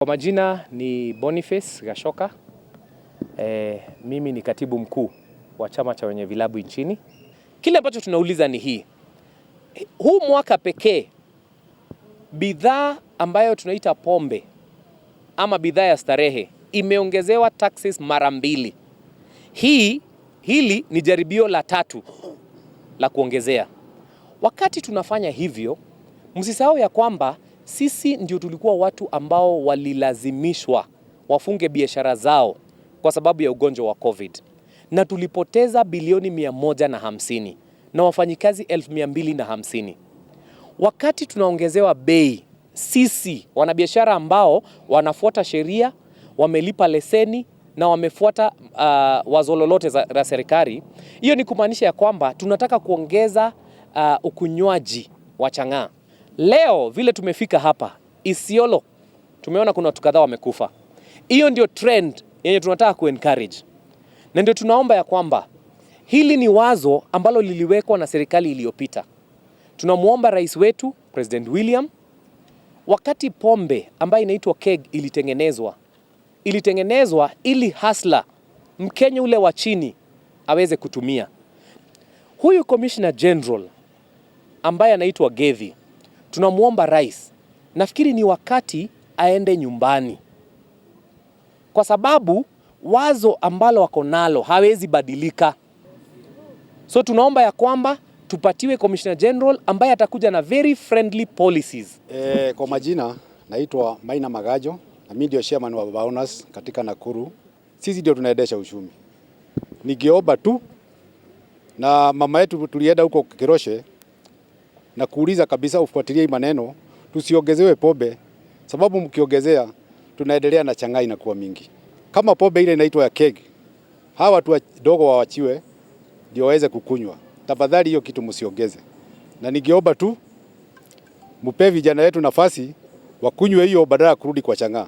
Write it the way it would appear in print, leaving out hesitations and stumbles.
Kwa majina ni Boniface Gashoka. Mimi ni katibu mkuu wa chama cha wenye vilabu nchini. Kile ambacho tunauliza ni hii. Huu mwaka pekee bidhaa ambayo tunaita pombe ama bidhaa ya starehe imeongezewa taxes mara 2. Hili ni jaribio la 3 la kuongezea. Wakati tunafanya hivyo, msisahau ya kwamba sisi ndio tulikuwa watu ambao walilazimishwa wafunge biashara zao kwa sababu ya ugonjwa wa COVID. Na tulipoteza bilioni 150 na wafanyikazi 1250. Wakati tunaongezewa bei, sisi wanabiashara ambao wanafuata sheria, wamelipa leseni na wamefuata wazo lolote za serikali, hiyo ni kumaanisha ya kwamba tunataka kuongeza ukunywaji wa chang'aa. Leo vile tumefika hapa Isiolo, tumeona kuna watu kadhaa wamekufa. Hiyo ndio trend yenye tunataka ku-encourage. Na ndio tunaomba ya kwamba hili ni wazo ambalo liliwekwa na serikali iliyopita. Tunamuomba rais wetu President William, wakati pombe ambayo inaitwa keg ilitengenezwa ili hasla Mkenya ule wa chini aweze kutumia. Huyu Commissioner General ambaye anaitwa Gethi, tunamuomba rais, nafikiri ni wakati aende nyumbani, kwa sababu wazo ambalo wako nalo hawezi badilika. So tunaomba ya kwamba tupatiwe Commissioner General ambaye atakuja na very friendly policies. Kwa majina naitwa Maina Magajo na mimi ndio chairman wa Baonas katika Nakuru. Sisi ndio tunaendesha uchumi. Nigeomba tu na mama yetu tulienda huko Kiroshe na kuuliza kabisa ufuatilie maneno, tusiongezewe pombe, sababu mkiongezea tunaendelea na chang'aa inakuwa mingi. Kama pombe ile inaitwa ya keg, hawa watu wadogo waachiwe ndio waweze kukunywa. Tafadhali hiyo kitu msiongeze. Na ningeomba tu mpe vijana wetu nafasi wakunywe hiyo badala ya kurudi kwa chang'aa.